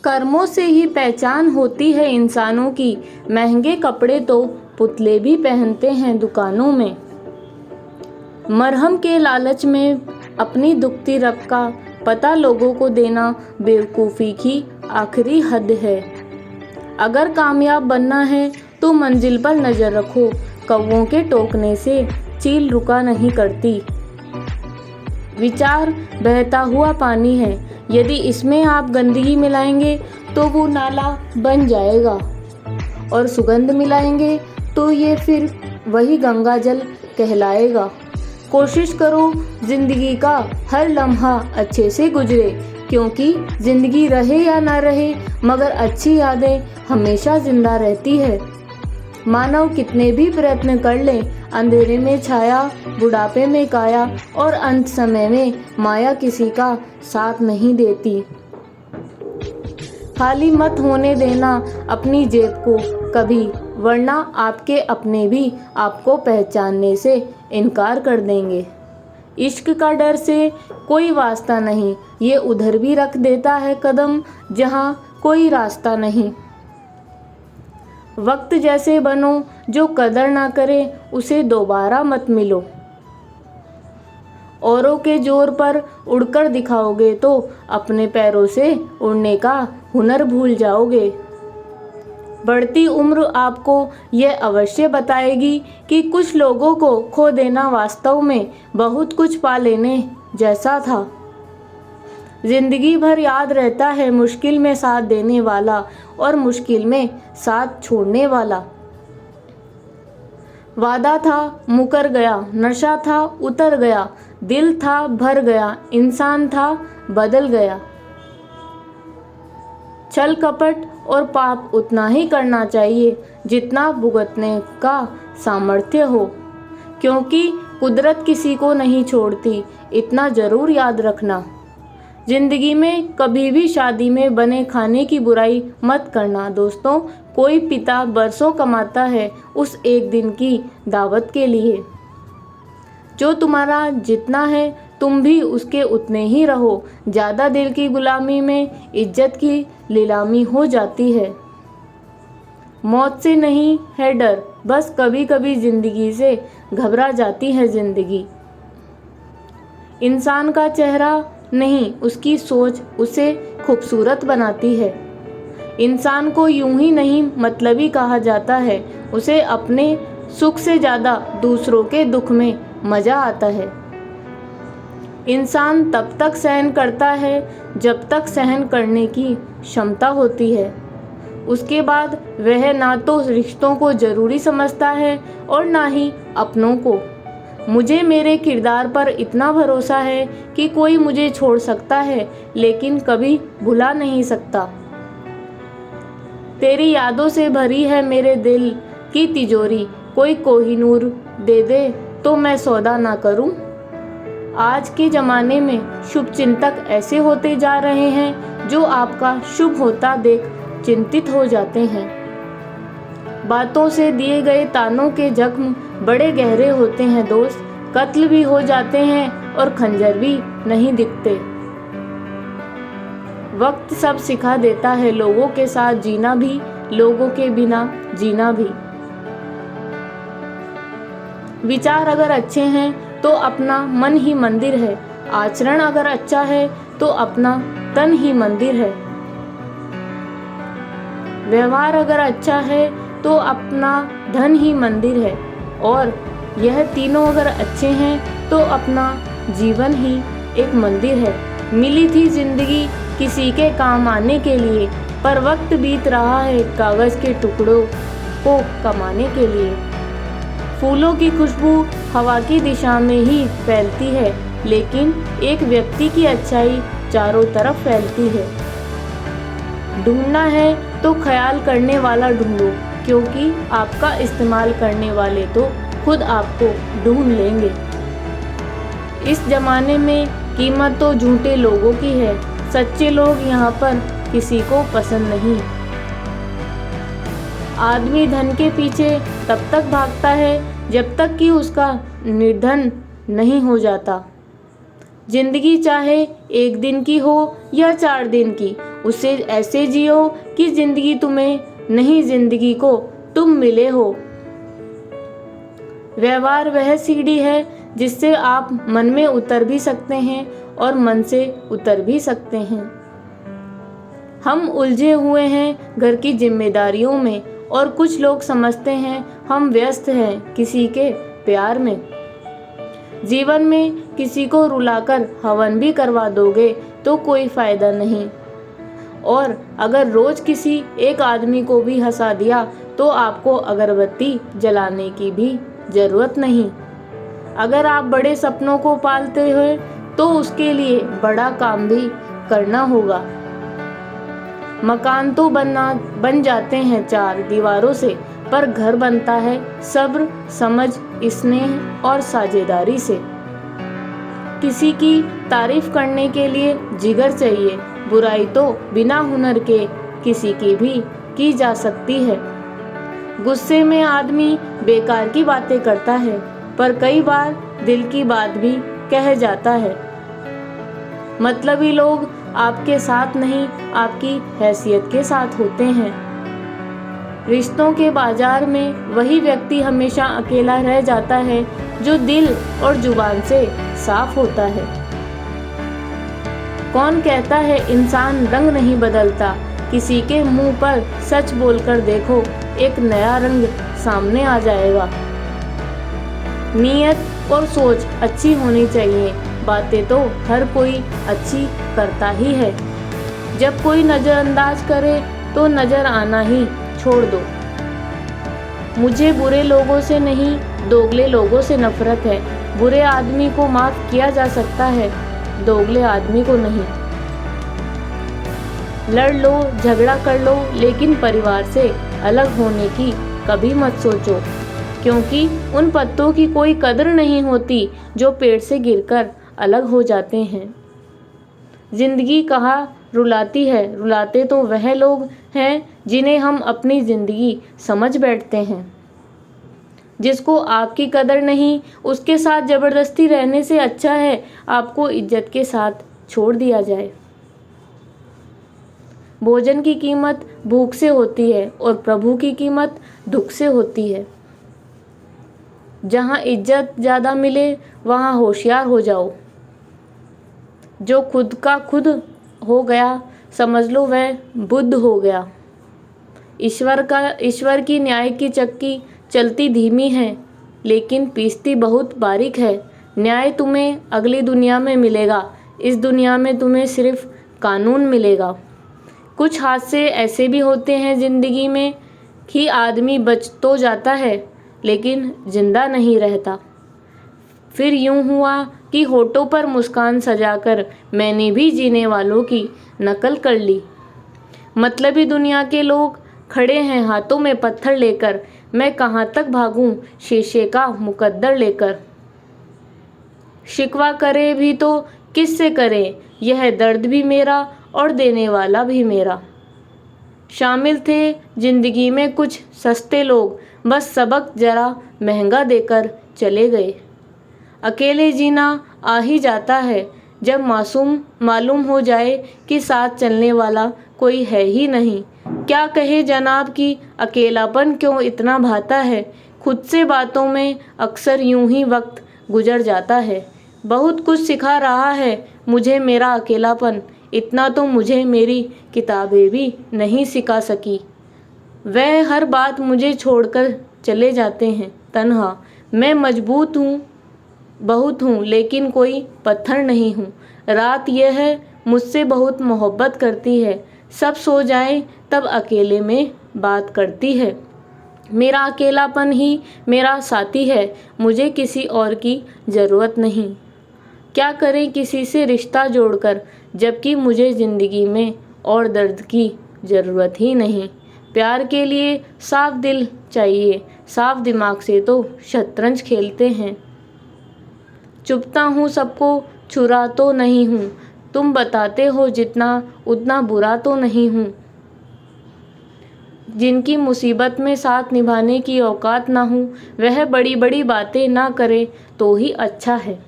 कर्मों से ही पहचान होती है इंसानों की। महंगे कपड़े तो पुतले भी पहनते हैं दुकानों में। मरहम के लालच में अपनी दुखती रग का पता लोगों को देना बेवकूफ़ी की आखिरी हद है। अगर कामयाब बनना है तो मंजिल पर नज़र रखो। कौवों के टोकने से चील रुका नहीं करती। विचार बहता हुआ पानी है। यदि इसमें आप गंदगी मिलाएंगे तो वो नाला बन जाएगा, और सुगंध मिलाएंगे तो ये फिर वही गंगा जल कहलाएगा। कोशिश करो जिंदगी का हर लम्हा अच्छे से गुजरे, क्योंकि जिंदगी रहे या ना रहे मगर अच्छी यादें हमेशा जिंदा रहती है। मानव कितने भी प्रयत्न कर ले, अंधेरे में छाया, बुढ़ापे में काया और अंत समय में माया किसी का साथ नहीं देती। खाली मत होने देना अपनी जेब को कभी, वरना आपके अपने भी आपको पहचानने से इनकार कर देंगे। इश्क का डर से कोई वास्ता नहीं, ये उधर भी रख देता है कदम जहाँ कोई रास्ता नहीं। वक्त जैसे बनो, जो कदर ना करे उसे दोबारा मत मिलो। औरों के जोर पर उड़कर दिखाओगे तो अपने पैरों से उड़ने का हुनर भूल जाओगे। बढ़ती उम्र आपको यह अवश्य बताएगी कि कुछ लोगों को खो देना वास्तव में बहुत कुछ पा लेने जैसा था। जिंदगी भर याद रहता है मुश्किल में साथ देने वाला और मुश्किल में साथ छोड़ने वाला। वादा था मुकर गया, नशा था उतर गया, दिल था भर गया, इंसान था बदल गया। छल कपट और पाप उतना ही करना चाहिए जितना भुगतने का सामर्थ्य हो, क्योंकि कुदरत किसी को नहीं छोड़ती, इतना जरूर याद रखना। जिंदगी में कभी भी शादी में बने खाने की बुराई मत करना दोस्तों। कोई पिता बरसों कमाता है उस एक दिन की दावत के लिए। जो तुम्हारा जितना है तुम भी उसके उतने ही रहो। ज़्यादा दिल की गुलामी में इज्जत की नीलामी हो जाती है। मौत से नहीं है डर, बस कभी कभी ज़िंदगी से घबरा जाती है ज़िंदगी। इंसान का चेहरा नहीं, उसकी सोच उसे खूबसूरत बनाती है। इंसान को यूं ही नहीं मतलबी कहा जाता है, उसे अपने सुख से ज़्यादा दूसरों के दुख में मज़ा आता है। इंसान तब तक सहन करता है जब तक सहन करने की क्षमता होती है। उसके बाद वह ना तो रिश्तों को ज़रूरी समझता है और ना ही अपनों को। मुझे मेरे किरदार पर इतना भरोसा है कि कोई मुझे छोड़ सकता है लेकिन कभी भुला नहीं सकता। तेरी यादों से भरी है मेरे दिल की तिजोरी, कोई कोहिनूर दे दे तो मैं सौदा ना करूं। आज के ज़माने में शुभ चिंतक ऐसे होते जा रहे हैं जो आपका शुभ होता देख चिंतित हो जाते हैं। बातों से दिए गए तानों के जख्म बड़े गहरे होते हैं दोस्त। कत्ल भी हो जाते हैं और खंजर भी नहीं दिखते। वक्त सब सिखा देता है, लोगों के साथ जीना भी, लोगों के बिना जीना भी। विचार अगर अच्छे हैं तो अपना मन ही मंदिर है। आचरण अगर अच्छा है तो अपना तन ही मंदिर है। व्यवहार अगर अच्छा है तो अपना धन ही मंदिर है। और यह तीनों अगर अच्छे हैं तो अपना जीवन ही एक मंदिर है। मिली थी जिंदगी किसी के काम आने के लिए, पर वक्त बीत रहा है कागज़ के टुकड़ों को कमाने के लिए। फूलों की खुशबू हवा की दिशा में ही फैलती है, लेकिन एक व्यक्ति की अच्छाई चारों तरफ फैलती है। ढूंढना है तो ख्याल करने वाला ढूंढो, क्योंकि आपका इस्तेमाल करने वाले तो खुद आपको ढूंढ लेंगे। इस जमाने में कीमत तो झूठे लोगों की है, सच्चे लोग यहाँ पर किसी को पसंद नहीं। आदमी धन के पीछे तब तक भागता है जब तक कि उसका निर्धन नहीं हो जाता। जिंदगी चाहे 1 दिन की हो या 4 दिन की, उसे ऐसे जियो कि जिंदगी तुम्हें नहीं, जिंदगी को तुम मिले हो। व्यवहार वह सीढ़ी है जिससे आप मन में उतर भी सकते हैं और मन से उतर भी सकते हैं। हम उलझे हुए हैं घर की जिम्मेदारियों में और कुछ लोग समझते हैं हम व्यस्त हैं किसी के प्यार में। जीवन में किसी को रुलाकर हवन भी करवा दोगे तो कोई फायदा नहीं, और अगर रोज किसी एक आदमी को भी हंसा दिया तो आपको अगरबत्ती जलाने की भी जरूरत नहीं। अगर आप बड़े सपनों को पालते हो तो उसके लिए बड़ा काम भी करना होगा। मकान तो बन जाते हैं 4 दीवारों से, पर घर बनता है सब्र, समझ, स्नेह और साझेदारी से। किसी की तारीफ करने के लिए जिगर चाहिए, बुराई तो बिना हुनर के किसी की भी की जा सकती है। गुस्से में आदमी बेकार की बातें करता है, पर कई बार दिल की बात भी कह जाता है। मतलबी लोग आपके साथ नहीं, आपकी हैसियत के साथ होते हैं। रिश्तों के बाजार में वही व्यक्ति हमेशा अकेला रह जाता है जो दिल और जुबान से साफ होता है। कौन कहता है इंसान रंग नहीं बदलता? किसी के मुंह पर सच बोलकर देखो, एक नया रंग सामने आ जाएगा। नीयत और सोच अच्छी होनी चाहिए। बातें तो हर कोई अच्छी करता ही है। जब कोई नज़रअंदाज करे तो नज़र आना ही छोड़ दो। मुझे बुरे लोगों से नहीं, दोगले लोगों से नफरत है। बुरे आदमी को माफ़ किया जा सकता है, दोगले आदमी को नहीं। लड़ लो, झगड़ा कर लो, लेकिन परिवार से अलग होने की कभी मत सोचो, क्योंकि उन पत्तों की कोई कदर नहीं होती जो पेड़ से गिरकर अलग हो जाते हैं। जिंदगी कहाँ रुलाती है? रुलाते तो वह लोग हैं जिन्हें हम अपनी जिंदगी समझ बैठते हैं। जिसको आपकी कदर नहीं, उसके साथ जबरदस्ती रहने से अच्छा है आपको इज्जत के साथ छोड़ दिया जाए। भोजन की कीमत भूख से होती है और प्रभु की कीमत दुख से होती है। जहाँ इज्जत ज़्यादा मिले वहाँ होशियार हो जाओ। जो खुद का खुद हो गया, समझ लो वह बुद्ध हो गया। ईश्वर की न्याय की चक्की चलती धीमी है, लेकिन पीसती बहुत बारीक है। न्याय तुम्हें अगली दुनिया में मिलेगा, इस दुनिया में तुम्हें सिर्फ कानून मिलेगा। कुछ हादसे ऐसे भी होते हैं जिंदगी में कि आदमी बच तो जाता है लेकिन जिंदा नहीं रहता। फिर यूं हुआ कि होठों पर मुस्कान सजाकर मैंने भी जीने वालों की नकल कर ली। मतलबी दुनिया के लोग खड़े हैं हाथों में पत्थर लेकर, मैं कहाँ तक भागूं शीशे का मुकद्दर लेकर। शिकवा करे भी तो किससे करें, यह दर्द भी मेरा और देने वाला भी मेरा। शामिल थे जिंदगी में कुछ सस्ते लोग, बस सबक जरा महंगा देकर चले गए। अकेले जीना आ ही जाता है जब मालूम हो जाए कि साथ चलने वाला कोई है ही नहीं। क्या कहे जनाब कि अकेलापन क्यों इतना भाता है, खुद से बातों में अक्सर यूं ही वक्त गुजर जाता है। बहुत कुछ सिखा रहा है मुझे मेरा अकेलापन, इतना तो मुझे मेरी किताबें भी नहीं सिखा सकी। वह हर बात मुझे छोड़कर चले जाते हैं तन्हा। मैं मजबूत हूँ, बहुत हूँ, लेकिन कोई पत्थर नहीं हूँ। रात यह है मुझसे बहुत मोहब्बत करती है, सब सो जाएं तब अकेले में बात करती है। मेरा अकेलापन ही मेरा साथी है, मुझे किसी और की ज़रूरत नहीं। क्या करें किसी से रिश्ता जोड़कर, जबकि मुझे ज़िंदगी में और दर्द की ज़रूरत ही नहीं। प्यार के लिए साफ दिल चाहिए, साफ दिमाग से तो शतरंज खेलते हैं। चुपता हूँ सबको छुरा तो नहीं हूँ, तुम बताते हो जितना उतना बुरा तो नहीं हूँ। जिनकी मुसीबत में साथ निभाने की औकात ना हो, वह बड़ी बड़ी बातें ना करे तो ही अच्छा है।